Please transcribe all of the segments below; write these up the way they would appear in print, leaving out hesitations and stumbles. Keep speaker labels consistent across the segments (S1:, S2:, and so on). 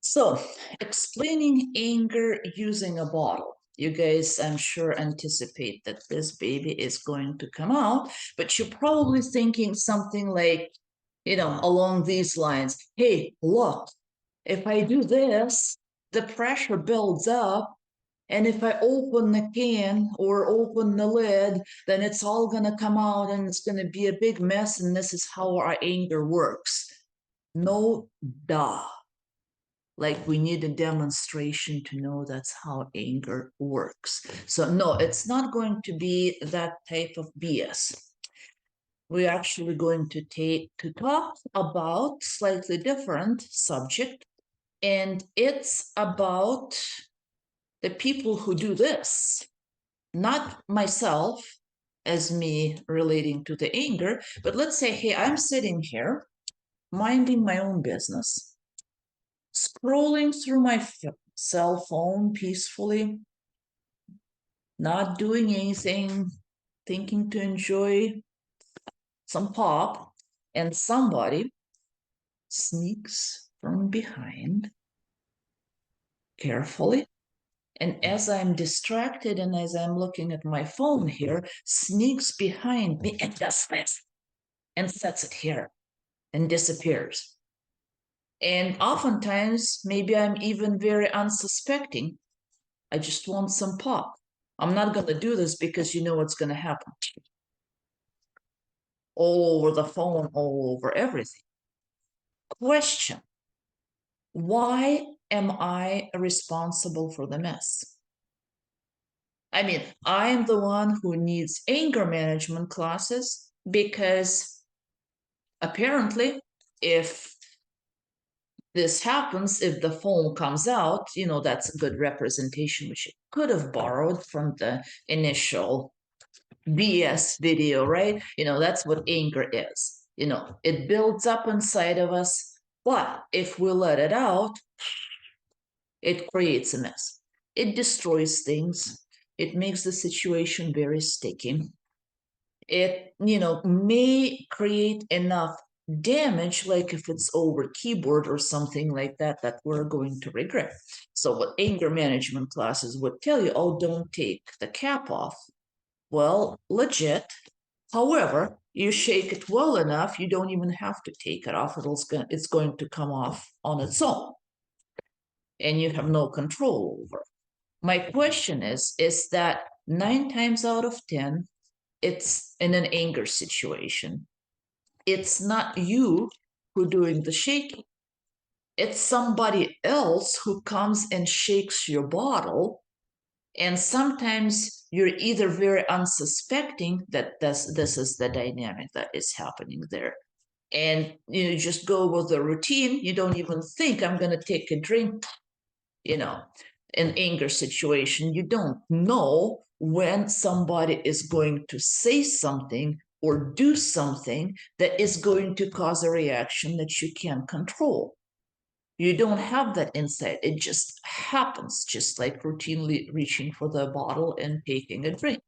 S1: So, explaining anger using a bottle. You guys, I'm sure, anticipate that this baby is going to come out, but you're probably thinking something like, along these lines. Hey, look, if I do this, the pressure builds up. And if I open the can or open the lid, then it's all going to come out and it's going to be a big mess. And this is how our anger works. No, duh. Like we need a demonstration to know that's how anger works. So no, it's not going to be that type of BS. We're actually going to talk about slightly different subject, and it's about the people who do this, not myself as me relating to the anger, but let's say, hey, I'm sitting here minding my own business, scrolling through my cell phone peacefully, not doing anything, thinking to enjoy some pop, and somebody sneaks from behind carefully. And as I'm distracted and as I'm looking at my phone here, sneaks behind me and does this and sets it here and disappears. And oftentimes, maybe I'm even very unsuspecting. I just want some pop. I'm not going to do this because you know what's going to happen. All over the phone, all over everything. Question: why am I responsible for the mess? I mean, I'm the one who needs anger management classes because apparently, if this happens, if the phone comes out, that's a good representation, which it could have borrowed from the initial BS video, right? That's what anger is. It builds up inside of us, but if we let it out, it creates a mess. It destroys things. It makes the situation very sticky. It, may create enough damage, like if it's over keyboard or something like that, that we're going to regret. So what anger management classes would tell you, oh, don't take the cap off. Well, legit. However, you shake it well enough, you don't even have to take it off. It's going to come off on its own, and you have no control over it. My question is that 9 times out of 10, it's in an anger situation. It's not you who doing the shaking. It's somebody else who comes and shakes your bottle. And sometimes you're either very unsuspecting that this is the dynamic that is happening there. And you just go with the routine. You don't even think I'm going to take a drink, an anger situation. You don't know when somebody is going to say something or do something that is going to cause a reaction that you can't control. You don't have that insight. It just happens, just like routinely reaching for the bottle and taking a drink.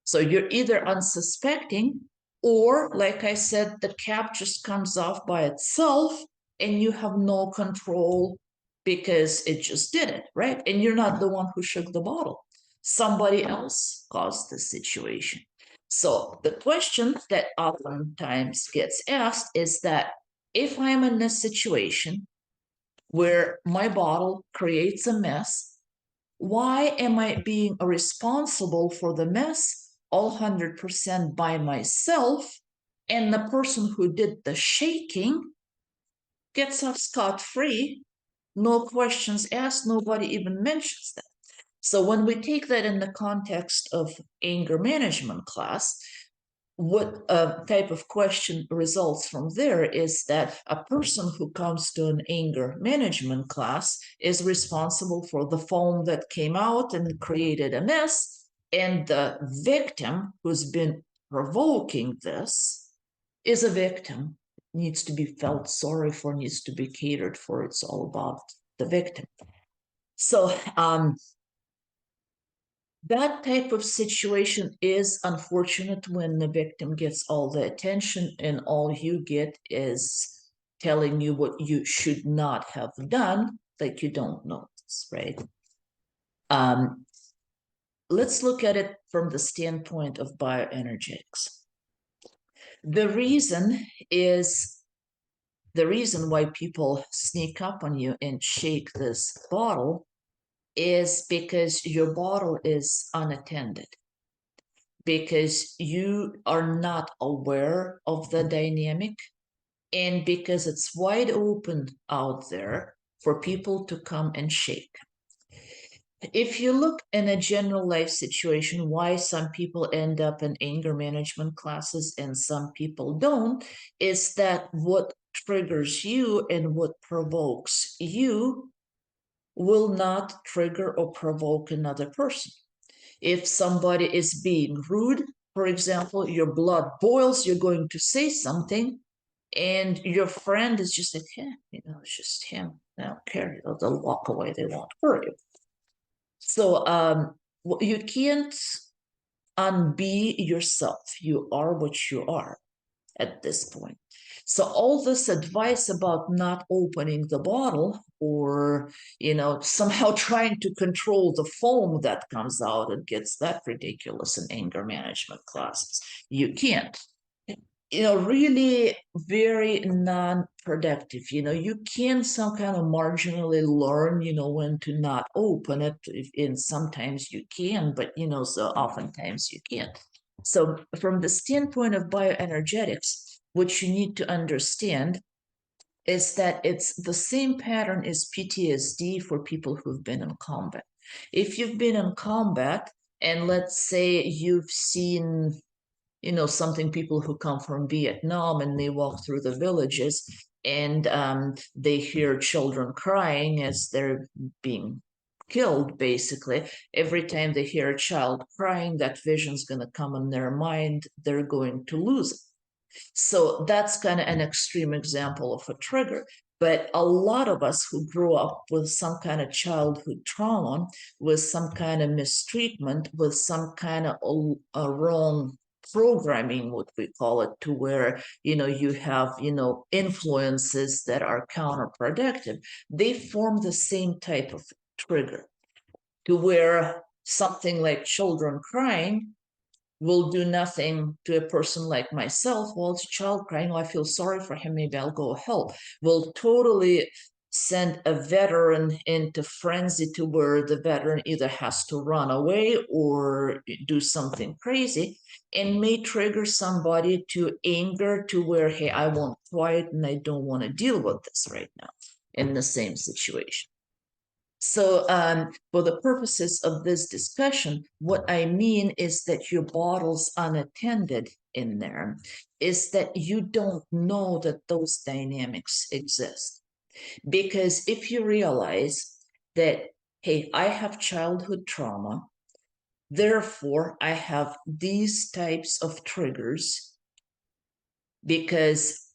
S1: So you're either unsuspecting, or, like I said, the cap just comes off by itself and you have no control because it just did it, right? And you're not the one who shook the bottle. Somebody else caused the situation. So the question that oftentimes gets asked is that if I'm in a situation where my bottle creates a mess, why am I being responsible for the mess all 100% by myself, and the person who did the shaking gets off scot-free, no questions asked, nobody even mentions that. So when we take that in the context of anger management class, what type of question results from there is that a person who comes to an anger management class is responsible for the phone that came out and created a mess, and the victim who's been provoking this is a victim, needs to be felt sorry for, needs to be catered for. It's all about the victim. So that type of situation is unfortunate when the victim gets all the attention and all you get is telling you what you should not have done. like you don't notice, right? Let's look at it from the standpoint of bioenergetics. The reason is the reason why people sneak up on you and shake this bottle is because your bottle is unattended, because you are not aware of the dynamic, and because it's wide open out there for people to come and shake. If you look in a general life situation, why some people end up in anger management classes and some people don't, is that what triggers you and what provokes you will not trigger or provoke another person. If somebody is being rude, for example, your blood boils, you're going to say something, and your friend is just like, yeah, it's just him. They don't care. They'll walk away. They won't hurt you. So you can't unbe yourself. You are what you are at this point. So all this advice about not opening the bottle or, somehow trying to control the foam that comes out, it gets that ridiculous in anger management classes. You can't. Really very non-productive. You can some kind of marginally learn, when to not open it. And sometimes you can, but, so oftentimes you can't. So from the standpoint of bioenergetics, what you need to understand is that it's the same pattern as PTSD for people who've been in combat. If you've been in combat, and let's say you've seen something, people who come from Vietnam and they walk through the villages and they hear children crying as they're being killed, basically. Every time they hear a child crying, that vision's going to come in their mind. They're going to lose it. So that's kind of an extreme example of a trigger. But a lot of us who grew up with some kind of childhood trauma, with some kind of mistreatment, with some kind of wrong programming, what we call it, to where you have influences that are counterproductive, they form the same type of trigger, to where something like children crying will do nothing to a person like myself. Well, it's a child crying. Oh, I feel sorry for him. Maybe I'll go help. Will totally send a veteran into frenzy, to where the veteran either has to run away or do something crazy, and may trigger somebody to anger, to where, hey, I won't quiet and I don't want to deal with this right now in the same situation. So for the purposes of this discussion, what I mean is that your bottle's unattended in there, is that you don't know that those dynamics exist. Because if you realize that, hey, I have childhood trauma, therefore I have these types of triggers, because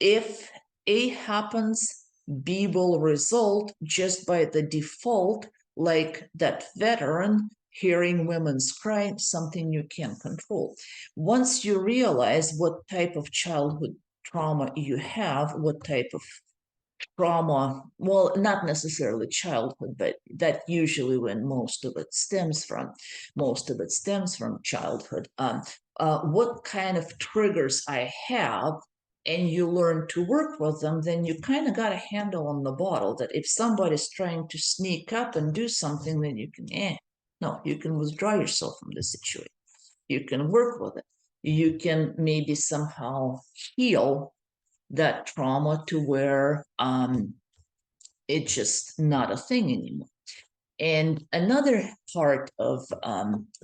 S1: if A happens, B will result just by the default, like that veteran hearing women's cry, something you can't control. Once you realize what type of childhood trauma you have, what type of trauma, well, not necessarily childhood, but that usually when most of it stems from childhood. What kind of triggers I have, and you learn to work with them, then you kind of got a handle on the bottle, that if somebody's trying to sneak up and do something, then you can, no, you can withdraw yourself from the situation. You can work with it. You can maybe somehow heal that trauma to where it's just not a thing anymore. And another part of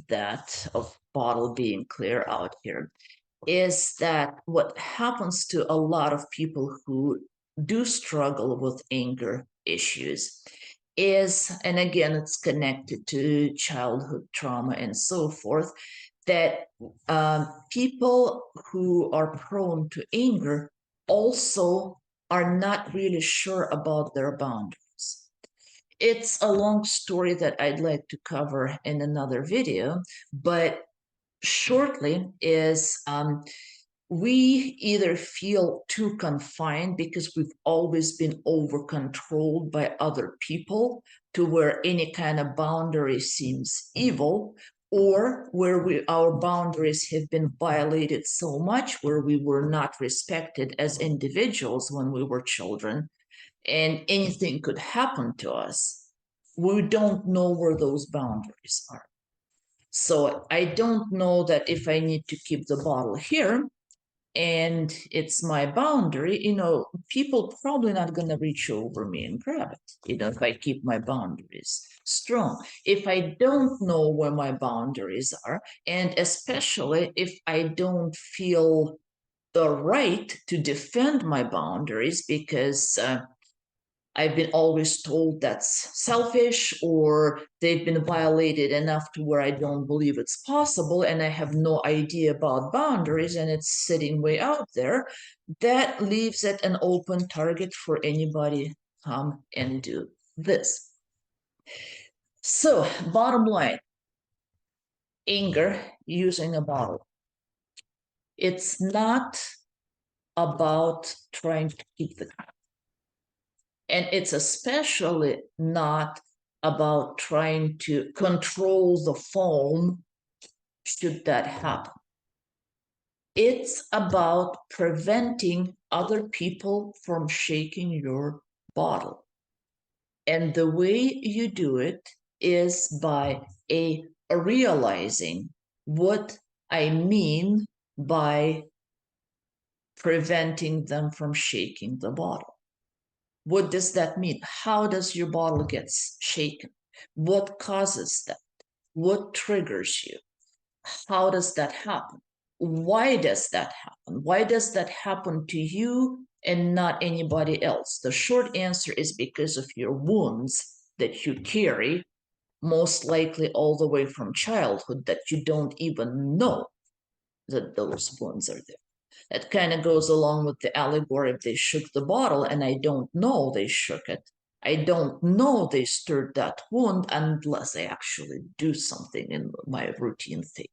S1: that, of bottle being clear out here, is that what happens to a lot of people who do struggle with anger issues is, and again, it's connected to childhood trauma and so forth, that people who are prone to anger also are not really sure about their boundaries. It's a long story that I'd like to cover in another video, but shortly is we either feel too confined because we've always been over controlled by other people to where any kind of boundary seems evil, or where our boundaries have been violated so much where we were not respected as individuals when we were children and anything could happen to us. We don't know where those boundaries are. So I don't know that if I need to keep the bottle here and it's my boundary, people probably not going to reach over me and grab it, if I keep my boundaries strong. If I don't know where my boundaries are, and especially if I don't feel the right to defend my boundaries because I've been always told that's selfish or they've been violated enough to where I don't believe it's possible and I have no idea about boundaries and it's sitting way out there, that leaves it an open target for anybody come and do this. So, bottom line, anger using a bottle. It's not about trying to keep the and it's especially not about trying to control the foam should that happen. It's about preventing other people from shaking your bottle. And the way you do it is by realizing what I mean by preventing them from shaking the bottle. What does that mean? How does your bottle get shaken? What causes that? What triggers you? How does that happen? Why does that happen? Why does that happen to you and not anybody else? The short answer is because of your wounds that you carry, most likely all the way from childhood, that you don't even know that those wounds are there. That kind of goes along with the allegory of they shook the bottle and I don't know they shook it. I don't know they stirred that wound unless I actually do something in my routine thing.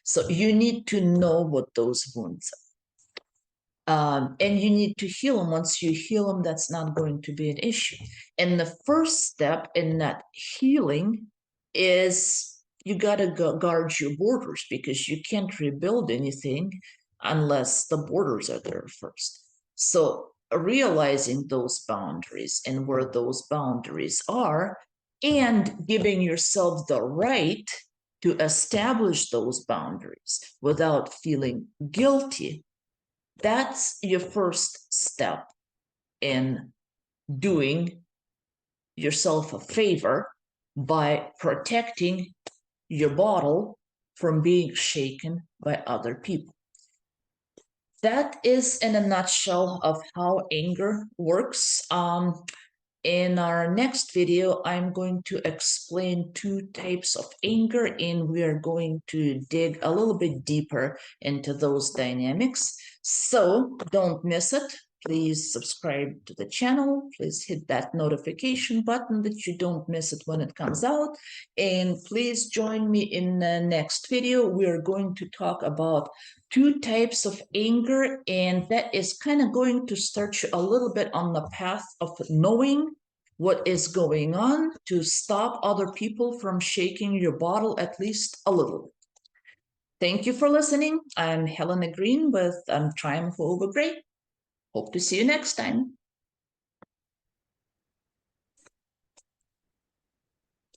S1: So you need to know what those wounds are. And you need to heal them. Once you heal them, that's not going to be an issue. And the first step in that healing is you got to guard your borders because you can't rebuild anything unless the borders are there first. So realizing those boundaries and where those boundaries are and giving yourself the right to establish those boundaries without feeling guilty, that's your first step in doing yourself a favor by protecting your bottle from being shaken by other people. That is in a nutshell of how anger works. In our next video, I'm going to explain two types of anger, and we are going to dig a little bit deeper into those dynamics. So don't miss it. Please subscribe to the channel. Please hit that notification button that you don't miss it when it comes out. And please join me in the next video. We are going to talk about two types of anger, and that is kind of going to start you a little bit on the path of knowing what is going on to stop other people from shaking your bottle at least a little bit. Thank you for listening. I'm Helena Green with Triumph Over Great. Hope to see you next time.